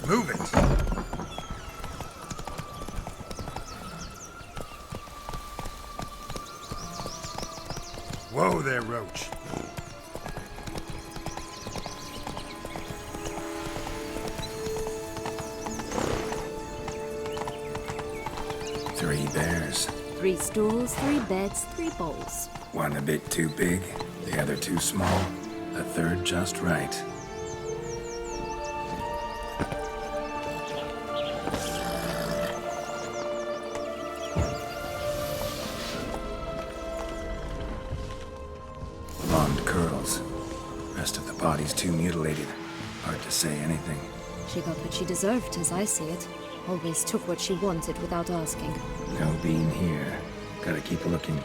Move it! Whoa there, Roach. Three bears. 3 stools, 3 beds, 3 bowls. One a bit too big, the other too small, the third just right. Blonde curls. Rest of the body's too mutilated. Hard to say anything. She got what she deserved, as I see it. Always took what she wanted without asking. No bean here. Gotta keep looking.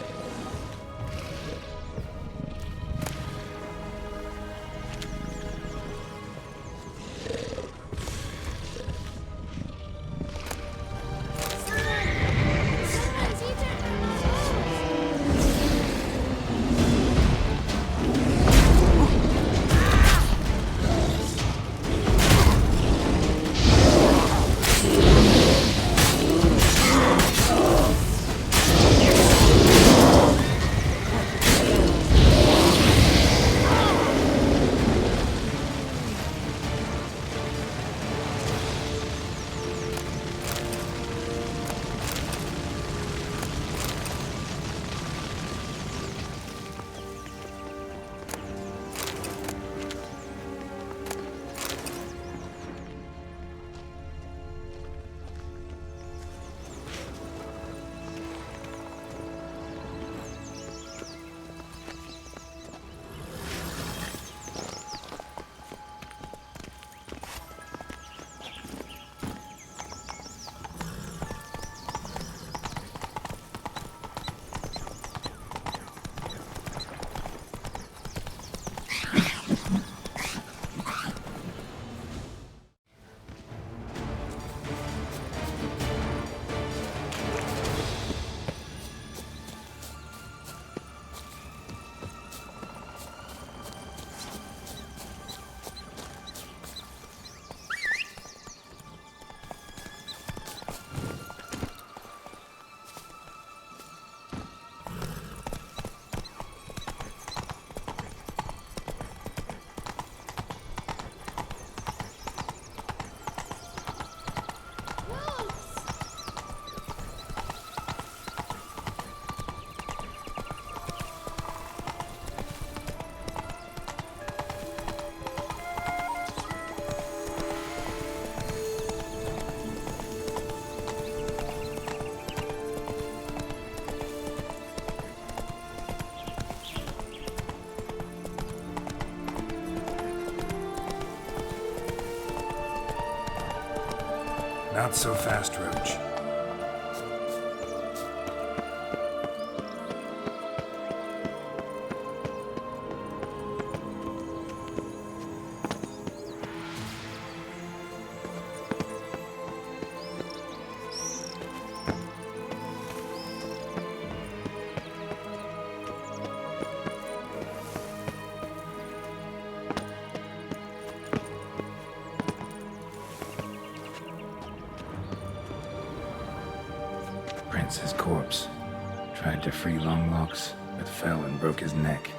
Not so fast, Roach. Prince's corpse. Tried to free Longlocks, but fell and broke his neck.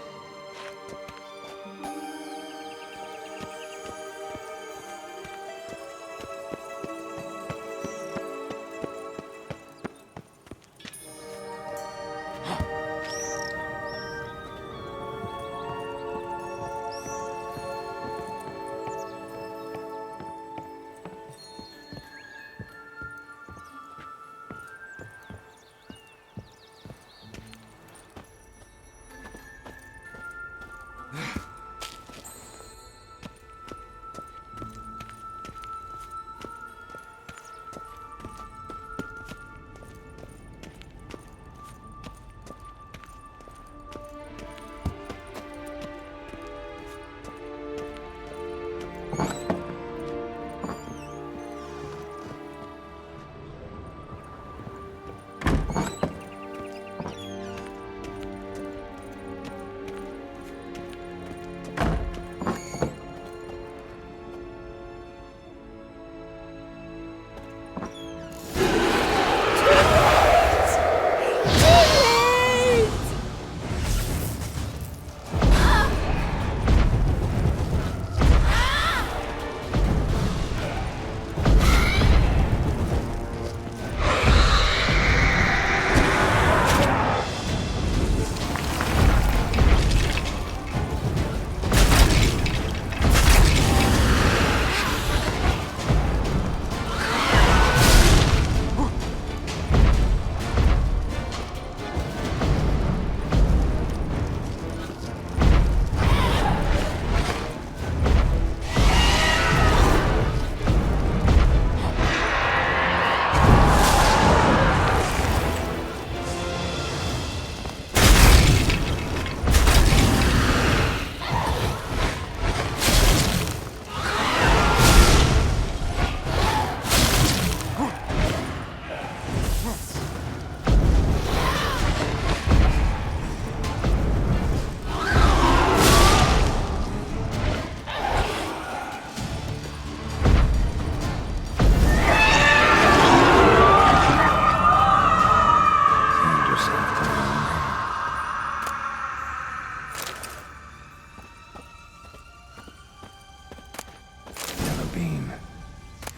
pain.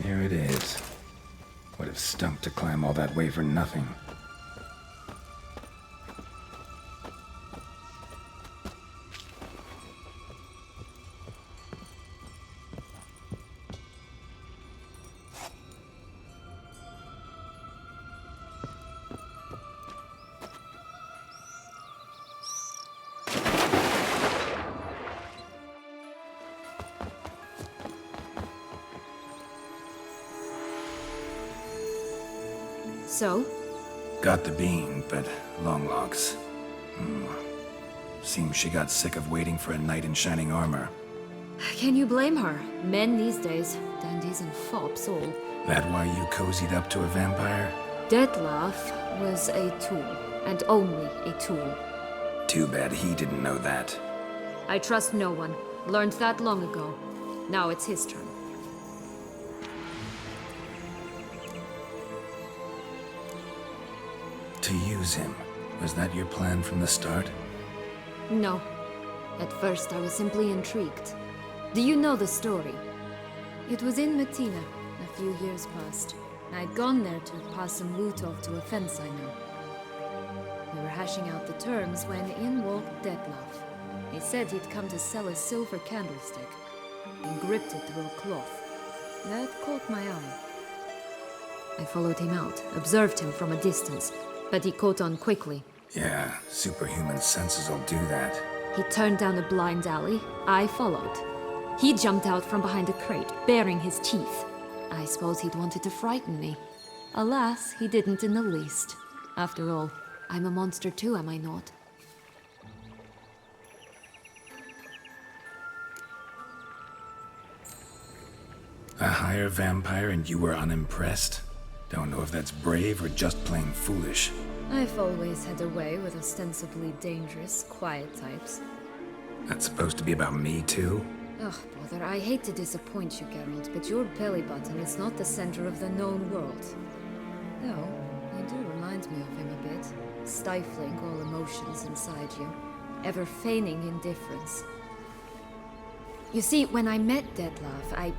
Here it is. Would have stunk to climb all that way for nothing. So? Got the bean, but Longlocks. Seems she got sick of waiting for a knight in shining armor. Can you blame her? Men these days, dandies and fops all. That why you cozied up to a vampire? Dettlaff was a tool, and only a tool. Too bad he didn't know that. I trust no one. Learned that long ago. Now it's his turn. To use him. Was that your plan from the start? No. At first I was simply intrigued. Do you know the story? It was in Metina, a few years past. I'd gone there to pass some loot off to a fence I know. We were hashing out the terms when in walked Dettlaff. He said he'd come to sell a silver candlestick, and gripped it through a cloth. That caught my eye. I followed him out, observed him from a distance, but he caught on quickly. Yeah, superhuman senses will do that. He turned down a blind alley. I followed. He jumped out from behind a crate, baring his teeth. I suppose he'd wanted to frighten me. Alas, he didn't in the least. After all, I'm a monster too, am I not? A higher vampire and you were unimpressed? Don't know if that's brave or just plain foolish. I've always had a way with ostensibly dangerous, quiet types. That's supposed to be about me too? Ugh, bother, I hate to disappoint you, Geralt, but your belly button is not the center of the known world. Though, you do remind me of him a bit. Stifling all emotions inside you. Ever feigning indifference. You see, when I met Dettlaff,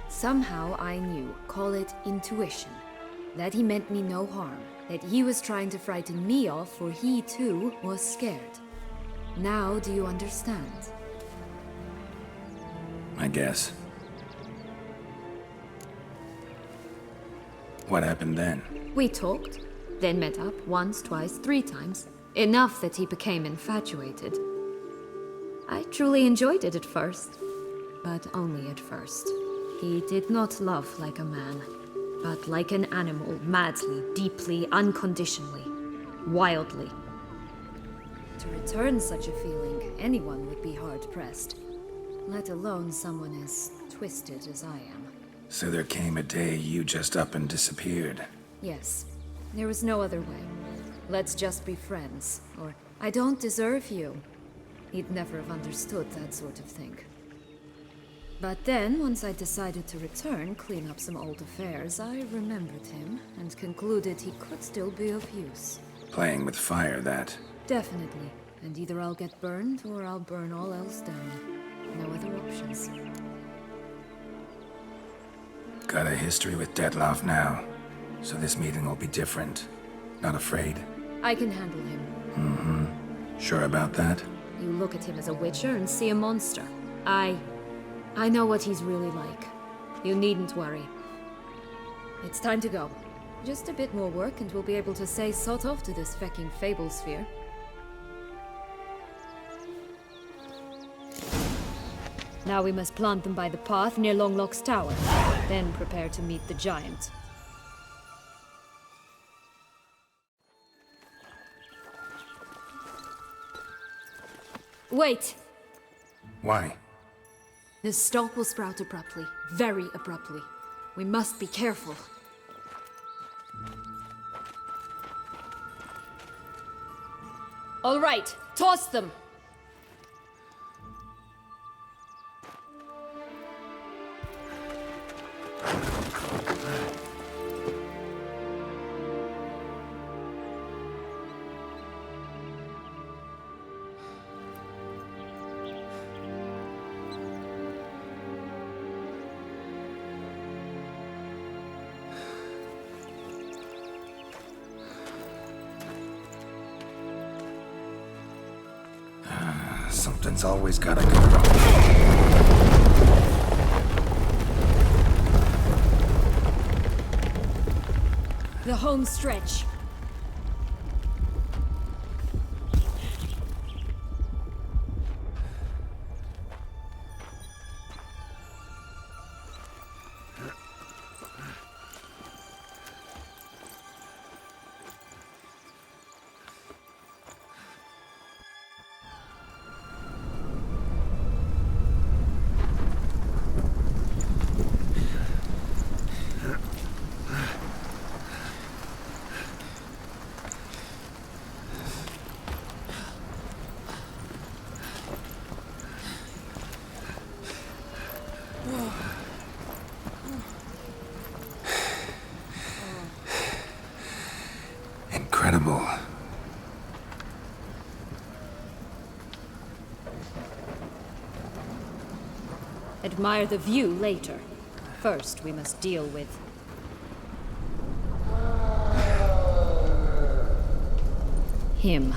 somehow I knew, call it intuition, that he meant me no harm. That he was trying to frighten me off, for he too was scared. Now do you understand? I guess. What happened then? We talked, then met up once, twice, 3 times. Enough that he became infatuated. I truly enjoyed it at first, but only at first. He did not love like a man, but like an animal, madly, deeply, unconditionally, wildly. To return such a feeling, anyone would be hard-pressed, let alone someone as twisted as I am. So there came a day you just up and disappeared. Yes, there was no other way. Let's just be friends, or I don't deserve you. He'd never have understood that sort of thing. But then, once I decided to return, clean up some old affairs, I remembered him and concluded he could still be of use. Playing with fire, that. Definitely. And either I'll get burned, or I'll burn all else down. No other options. Got a history with Dettlaff now, so this meeting will be different. Not afraid? I can handle him. Sure about that? You look at him as a witcher and see a monster. I know what he's really like. You needn't worry. It's time to go. Just a bit more work and we'll be able to say sod off to this fecking fable sphere. Now we must plant them by the path near Longlock's tower. Then prepare to meet the giant. Wait! Why? The stalk will sprout abruptly. Very abruptly. We must be careful. All right, toss them! Something's always gotta go wrong. The home stretch. Incredible. Admire the view later. First, we must deal with... him.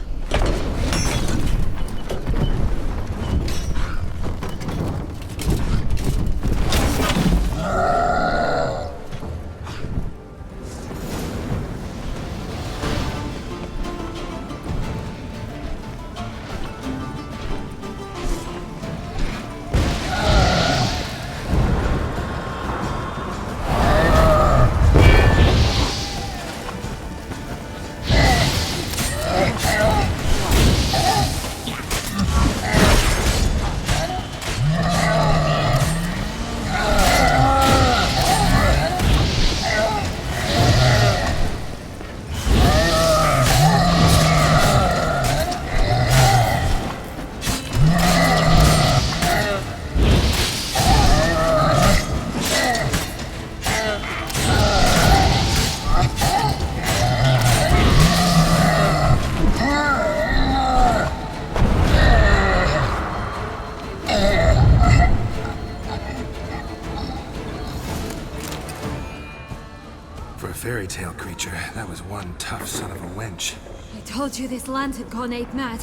For a fairy tale creature, that was one tough son of a wench. I told you this land had gone ape mad,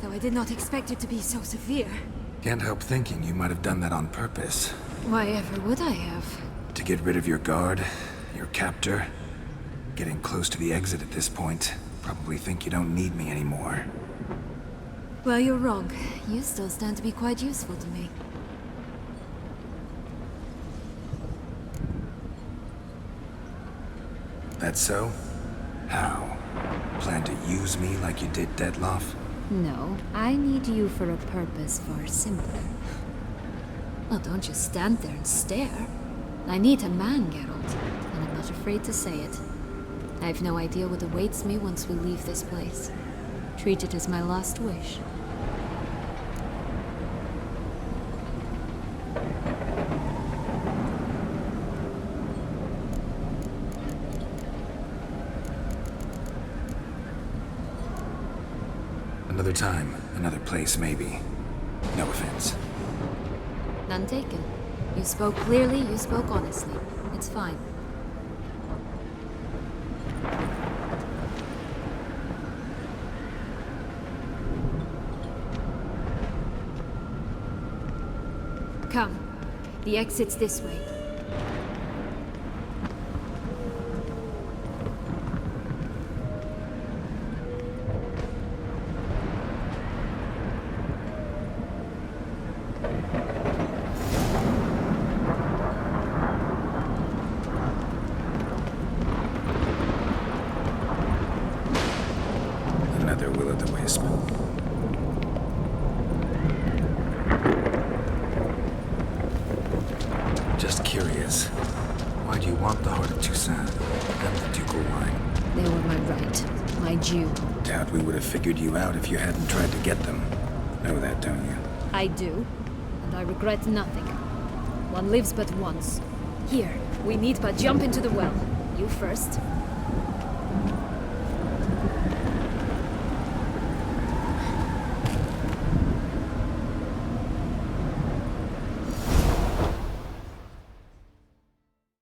though I did not expect it to be so severe. Can't help thinking you might have done that on purpose. Why ever would I have? To get rid of your guard, your captor. Getting close to the exit at this point. Probably think you don't need me anymore. Well, you're wrong. You still stand to be quite useful to me. That so? How? Plan to use me like you did Detloff? No, I need you for a purpose far simpler. Well, don't just stand there and stare. I need a man, Geralt, and I'm not afraid to say it. I have no idea what awaits me once we leave this place. Treat it as my last wish. Another time, another place, maybe. No offense. None taken. You spoke clearly, you spoke honestly. It's fine. Come. The exit's this way. Another will-o'-the-wisp. Just curious. Why do you want the Heart of Toussaint and the ducal wine? They were my right. My due. Doubt we would have figured you out if you hadn't tried to get them. Know that, don't you? I do, and I regret nothing. One lives but once. Here, we need but jump into the well. You first.